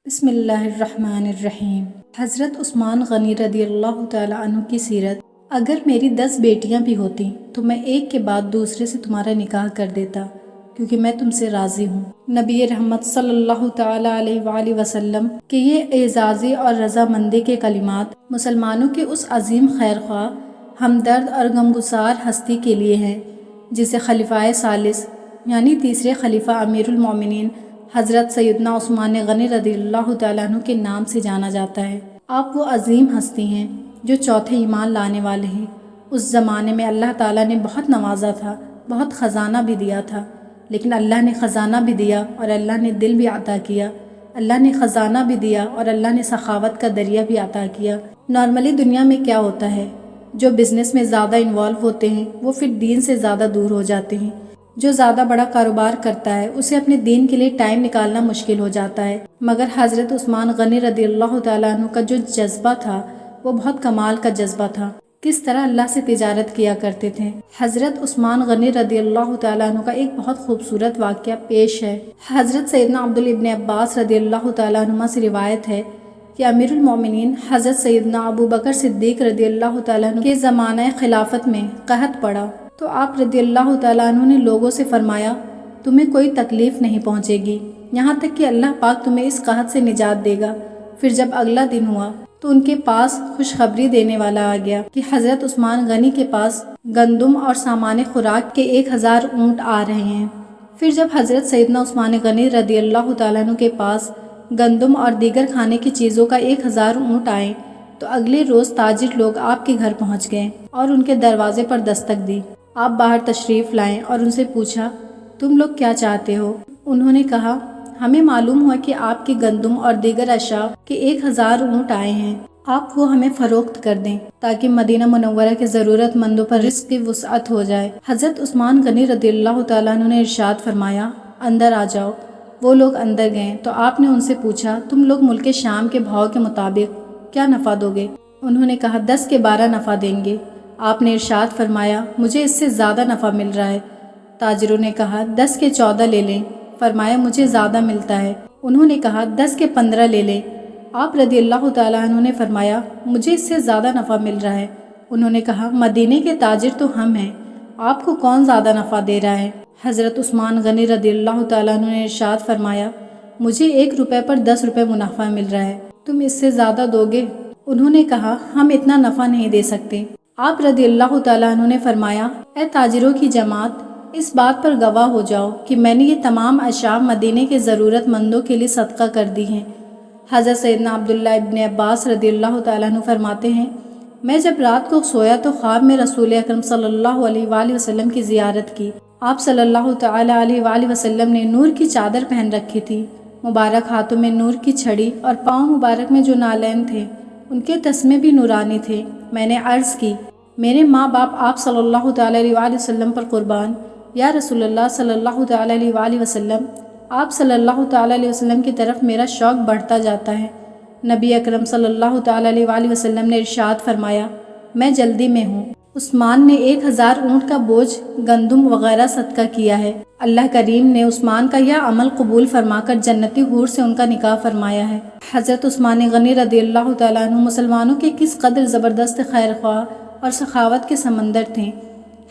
بسم اللہ الرحمن الرحیم۔ حضرت عثمان غنی رضی اللہ تعالیٰ عنہ کی سیرت۔ اگر میری 10 بیٹیاں بھی ہوتیں تو میں ایک کے بعد دوسرے سے تمہارا نکاح کر دیتا، کیونکہ میں تم سے راضی ہوں۔ نبی رحمت صلی اللہ تعالیٰ علیہ وآلہ وسلم کے یہ اعزازی اور رضامندی کے کلمات مسلمانوں کے اس عظیم خیر خواہ، ہمدرد اور غمگسار ہستی کے لیے ہیں جسے خلیفہ ثالث یعنی تیسرے خلیفہ امیر المومنین حضرت سیدنا عثمان غنی رضی اللہ تعالیٰ عنہ کے نام سے جانا جاتا ہے۔ آپ وہ عظیم ہستی ہیں جو چوتھے ایمان لانے والے ہیں۔ اس زمانے میں اللہ تعالیٰ نے بہت نوازا تھا، بہت خزانہ بھی دیا تھا، لیکن اللہ نے خزانہ بھی دیا اور اللہ نے دل بھی عطا کیا۔ اللہ نے خزانہ بھی دیا اور اللہ نے سخاوت کا دریا بھی عطا کیا۔ نارملی دنیا میں کیا ہوتا ہے، جو بزنس میں زیادہ انوالو ہوتے ہیں وہ پھر دین سے زیادہ دور ہو جاتے ہیں۔ جو زیادہ بڑا کاروبار کرتا ہے اسے اپنے دین کے لیے ٹائم نکالنا مشکل ہو جاتا ہے، مگر حضرت عثمان غنی رضی اللہ تعالیٰ عنہ کا جو جذبہ تھا وہ بہت کمال کا جذبہ تھا۔ کس طرح اللہ سے تجارت کیا کرتے تھے۔ حضرت عثمان غنی رضی اللہ تعالیٰ عنہ کا ایک بہت خوبصورت واقعہ پیش ہے۔ حضرت سیدنا عبداللہ ابن عباس رضی اللہ تعالیٰ عنہ سے روایت ہے کہ امیر المومنین حضرت سیدنا ابو بکر صدیق رضی اللہ تعالیٰ عنہ کے زمانہ خلافت میں قحط پڑا تو آپ رضی اللہ تعالیٰ عنہ نے لوگوں سے فرمایا تمہیں کوئی تکلیف نہیں پہنچے گی یہاں تک کہ اللہ پاک تمہیں اس قحط سے نجات دے گا۔ پھر جب اگلا دن ہوا تو ان کے پاس خوشخبری دینے والا آ گیا کہ حضرت عثمان غنی کے پاس گندم اور سامان خوراک کے 1000 اونٹ آ رہے ہیں۔ پھر جب حضرت سیدنا عثمان غنی رضی اللہ تعالیٰ عنہ کے پاس گندم اور دیگر کھانے کی چیزوں کا 1000 اونٹ آئے تو اگلے روز تاجر لوگ آپ کے گھر پہنچ گئے اور ان کے دروازے پر دستک دی۔ آپ باہر تشریف لائیں اور ان سے پوچھا تم لوگ کیا چاہتے ہو؟ انہوں نے کہا ہمیں معلوم ہوا کہ آپ کے گندم اور دیگر اشیاء کے 1000 اونٹ آئے ہیں، آپ وہ ہمیں فروخت کر دیں تاکہ مدینہ منورہ کے ضرورت مندوں پر رزق کی وسعت ہو جائے۔ حضرت عثمان غنی رضی اللہ تعالیٰ عنہ نے ارشاد فرمایا اندر آ جاؤ۔ وہ لوگ اندر گئے تو آپ نے ان سے پوچھا تم لوگ ملک شام کے بھاؤ کے مطابق کیا نفع دو گے؟ انہوں نے کہا 10 کے 12 نفع دیں گے۔ آپ نے ارشاد فرمایا مجھے اس سے زیادہ نفع مل رہا ہے۔ تاجروں نے کہا 10 کے 14 لے لیں۔ فرمایا مجھے زیادہ ملتا ہے۔ انہوں نے کہا 10 کے 15 لے لیں۔ آپ رضی اللہ تعالیٰ عنہ نے فرمایا مجھے اس سے زیادہ نفع مل رہا ہے۔ انہوں نے کہا مدینے کے تاجر تو ہم ہیں، آپ کو کون زیادہ نفع دے رہا ہے؟ حضرت عثمان غنی رضی اللہ تعالیٰ عنہ نے ارشاد فرمایا مجھے 1 روپے پر 10 روپے منافع مل رہا ہے، تم اس سے زیادہ دو گے؟ انہوں نے کہا ہم اتنا نفع نہیں دے سکتے۔ آپ رضی اللہ تعالیٰ عنہ نے فرمایا اے تاجروں کی جماعت، اس بات پر گواہ ہو جاؤ کہ میں نے یہ تمام اشیاء مدینے کے ضرورت مندوں کے لیے صدقہ کر دی ہیں۔ حضرت سیدنا عبداللہ ابن عباس رضی اللہ تعالیٰ عنہ فرماتے ہیں میں جب رات کو سویا تو خواب میں رسول اکرم صلی اللہ علیہ وآلہ وسلم کی زیارت کی۔ آپ صلی اللہ تعالیٰ علیہ وآلہ وسلم نے نور کی چادر پہن رکھی تھی، مبارک ہاتھوں میں نور کی چھڑی اور پاؤں مبارک میں جو نالین تھے ان کے تسمے بھی نورانی تھے۔ میں نے عرض کی میرے ماں باپ آپ صلی اللہ تعالیٰ علیہ وآلہ وسلم پر قربان، یا رسول اللہ صلی اللہ تعالیٰ علیہ وآلہ وسلم، آپ صلی اللہ تعالیٰ علیہ وسلم کی طرف میرا شوق بڑھتا جاتا ہے۔ نبی اکرم صلی اللہ تعالیٰ علیہ وآلہ وسلم نے ارشاد فرمایا میں جلدی میں ہوں۔ عثمان نے 1000 اونٹ کا بوجھ گندم وغیرہ صدقہ کیا ہے۔ اللہ کریم نے عثمان کا یہ عمل قبول فرما کر جنتی حور سے ان کا نکاح فرمایا ہے۔ حضرت عثمان غنی رضی اللہ تعالیٰ عنہ مسلمانوں کے کس قدر زبردست خیر خواہ اور سخاوت کے سمندر تھے۔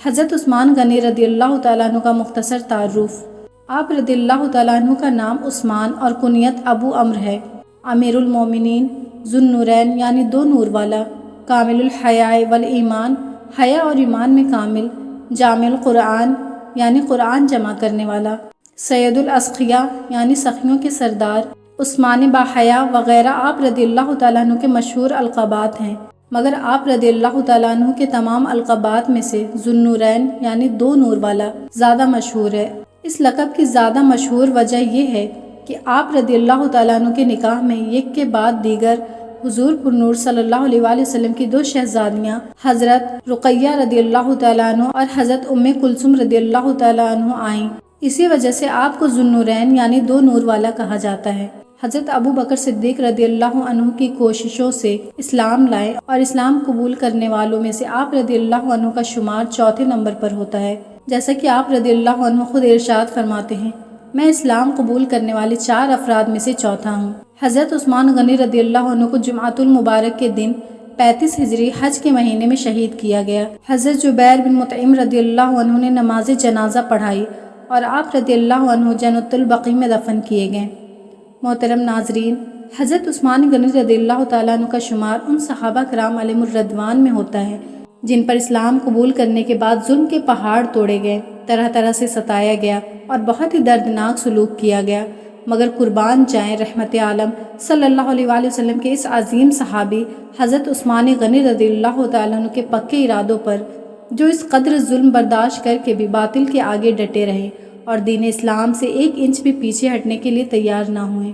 حضرت عثمان غنی رضی اللہ تعالیٰ عنہ کا مختصر تعارف۔ آپ رضی اللہ تعالیٰ عنہ کا نام عثمان اور کنیت ابو عمرو ہے۔ امیر المومنین، ذو النورین یعنی 2 نور والا، کامل الحیاء والایمان، حیا اور ایمان میں کامل، جامع القرآن یعنی قرآن جمع کرنے والا، سید الاسقیاء یعنی سخیوں کے سردار، عثمان باحیا وغیرہ آپ رضی اللہ تعالیٰ عنہ کے مشہور القابات ہیں، مگر آپ رضی اللہ تعالیٰ عنہ کے تمام القابات میں سے ذو النورین یعنی 2 نور والا زیادہ مشہور ہے۔ اس لقب کی زیادہ مشہور وجہ یہ ہے کہ آپ رضی اللہ تعالیٰ عنہ کے نکاح میں ایک کے بعد دیگر حضور پر نور صلی اللہ علیہ وآلہ وسلم کی 2 شہزادیاں حضرت رقیہ رضی اللہ تعالیٰ عنہ اور حضرت ام کلثوم رضی اللہ تعالیٰ عنہ آئیں۔ اسی وجہ سے آپ کو ذو النورین یعنی 2 نور والا کہا جاتا ہے۔ حضرت ابو بکر صدیق رضی اللہ عنہ کی کوششوں سے اسلام لائے اور اسلام قبول کرنے والوں میں سے آپ رضی اللہ عنہ کا شمار 4تھے نمبر پر ہوتا ہے، جیسا کہ آپ رضی اللہ عنہ خود ارشاد فرماتے ہیں میں اسلام قبول کرنے والے 4 افراد میں سے چوتھا ہوں۔ حضرت عثمان غنی رضی اللہ عنہ کو جمعۃ المبارک کے دن 35 ہجری حج کے مہینے میں شہید کیا گیا۔ حضرت جبیر بن مطعم رضی اللہ عنہ نے نماز جنازہ پڑھائی اور آپ رضی اللہ عنہ جنت البقیع میں دفن کیے گئے۔ محترم ناظرین، حضرت عثمان غنی رضی اللہ تعالیٰ عنہ کا شمار ان صحابہ کرام علیہم الرضوان میں ہوتا ہے جن پر اسلام قبول کرنے کے بعد ظلم کے پہاڑ توڑے گئے، طرح طرح سے ستایا گیا اور بہت ہی دردناک سلوک کیا گیا، مگر قربان جائیں رحمت عالم صلی اللہ علیہ وآلہ وسلم کے اس عظیم صحابی حضرت عثمان غنی رضی اللہ تعالیٰ عنہ کے پکے ارادوں پر، جو اس قدر ظلم برداشت کر کے بھی باطل کے آگے ڈٹے رہے اور دین اسلام سے 1 انچ بھی پیچھے ہٹنے کے لیے تیار نہ ہوئے۔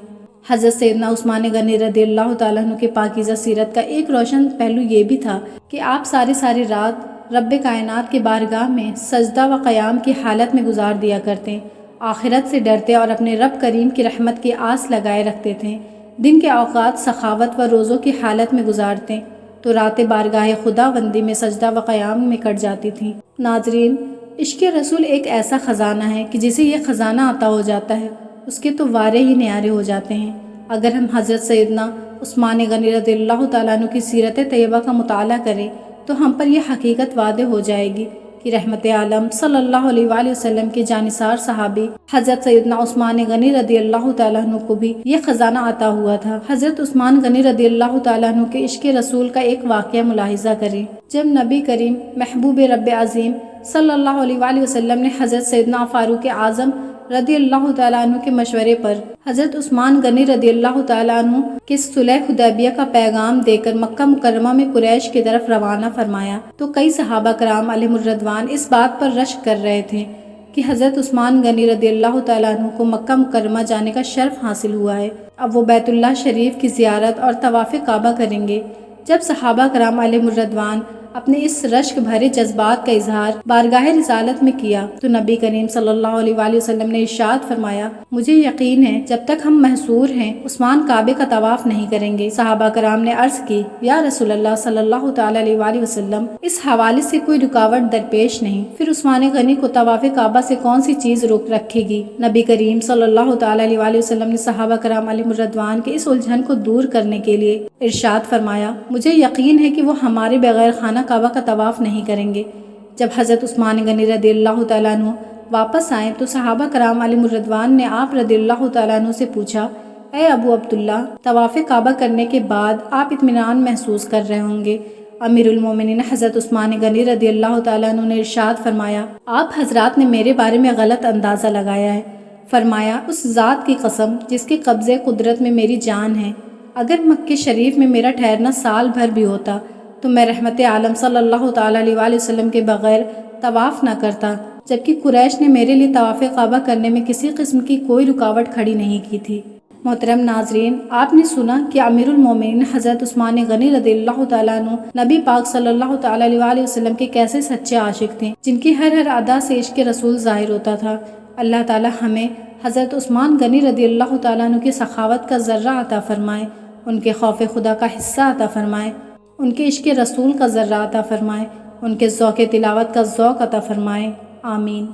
حضرت سیدنا عثمان غنی رضی اللہ تعالیٰ عنہ کے پاکیزہ سیرت کا ایک روشن پہلو یہ بھی تھا کہ آپ ساری رات رب کائنات کے بارگاہ میں سجدہ و قیام کی حالت میں گزار دیا کرتے، آخرت سے ڈرتے اور اپنے رب کریم کی رحمت کی آس لگائے رکھتے تھے۔ دن کے اوقات سخاوت و روزوں کی حالت میں گزارتے تو راتیں بارگاہ خداوندی میں سجدہ و قیام میں کٹ جاتی تھیں۔ ناظرین، عشق رسول ایک ایسا خزانہ ہے کہ جسے یہ خزانہ عطا ہو جاتا ہے اس کے تو وارے ہی نیارے ہو جاتے ہیں۔ اگر ہم حضرت سیدنا عثمان غنی رضی اللہ تعالیٰ عنہ کی سیرت طیبہ کا مطالعہ کریں تو ہم پر یہ حقیقت واضح ہو جائے گی کہ رحمت عالم صلی اللہ علیہ وآلہ وسلم کے جانثار صحابی حضرت سیدنا عثمان غنی رضی اللہ تعالیٰ عنہ کو بھی یہ خزانہ عطا ہوا تھا۔ حضرت عثمان غنی رضی اللہ تعالیٰ عنہ کے عشق رسول کا ایک واقعہ ملاحظہ کریں۔ جب نبی کریم محبوب رب عظیم صلی اللہ علیہ وآلہ وسلم نے حضرت سیدنا فاروق اعظم رضی اللہ تعالیٰ عنہ کے مشورے پر حضرت عثمان غنی رضی اللہ تعالیٰ عنہ کے صلح حدیبیہ کا پیغام دے کر مکہ مکرمہ میں قریش کی طرف روانہ فرمایا تو کئی صحابہ کرام علیہم الرضوان اس بات پر رشک کر رہے تھے کہ حضرت عثمان غنی رضی اللہ تعالیٰ عنہ کو مکہ مکرمہ جانے کا شرف حاصل ہوا ہے، اب وہ بیت اللہ شریف کی زیارت اور طواف کعبہ کریں گے۔ جب صحابہ کرام علیہم الرضوان اپنے اس رشک بھرے جذبات کا اظہار بارگاہ رسالت میں کیا تو نبی کریم صلی اللہ علیہ وآلہ وسلم نے ارشاد فرمایا، مجھے یقین ہے جب تک ہم محصور ہیں عثمان کعبے کا طواف نہیں کریں گے۔ صحابہ کرام نے عرض کی، یا رسول اللہ صلی اللہ تعالیٰ علیہ وآلہ وسلم، اس حوالے سے کوئی رکاوٹ درپیش نہیں، پھر عثمان غنی کو طواف کعبہ سے کون سی چیز روک رکھے گی؟ نبی کریم صلی اللہ تعالیٰ علیہ وآلہ وسلم نے صحابہ کرام علیہم الرضوان کے اس الجھن کو دور کرنے کے لیے ارشاد فرمایا، مجھے یقین ہے کہ وہ ہمارے بغیر خانہ کعبہ کا طواف نہیں کریں گے۔ جب حضرت عثمان غنی رضی اللہ تعالیٰ عنہ واپس آئے تو صحابہ کرام علیہم الرضوان نے آپ رضی اللہ تعالیٰ عنہ سے پوچھا، اے ابو عبداللہ، طواف کعبہ کرنے کے بعد آپ اطمینان محسوس کر رہے ہوں گے۔ امیر المومنین حضرت عثمان غنی رضی اللہ تعالیٰ عنہ نے ارشاد فرمایا، آپ حضرات نے میرے بارے میں غلط اندازہ لگایا ہے۔ فرمایا، اس ذات کی قسم جس کے قبضے قدرت میں میری جان ہے، اگر مکہ شریف میں میرا ٹھہرنا سال بھر بھی ہوتا تو میں رحمت عالم صلی اللہ تعالیٰ علیہ وآلہ وسلم کے بغیر طواف نہ کرتا، جبکہ قریش نے میرے لیے طواف کعبہ کرنے میں کسی قسم کی کوئی رکاوٹ کھڑی نہیں کی تھی۔ محترم ناظرین، آپ نے سنا کہ امیر المومنین حضرت عثمان غنی رضی اللہ تعالیٰ عنہ نبی پاک صلی اللہ تعالیٰ علیہ وآلہ وسلم کے کیسے سچے عاشق تھے، جن کی ہر ادا سے عشق رسول ظاہر ہوتا تھا۔ اللہ تعالیٰ ہمیں حضرت عثمان غنی رضی اللہ تعالیٰ عنہ کی سخاوت کا ذرہ عطا فرمائے، ان کے خوف خدا کا حصہ عطا فرمائے، ان کے عشق رسول کا ذرہ عطا فرمائے، ان کے ذوق تلاوت کا ذوق عطا فرمائے، آمین۔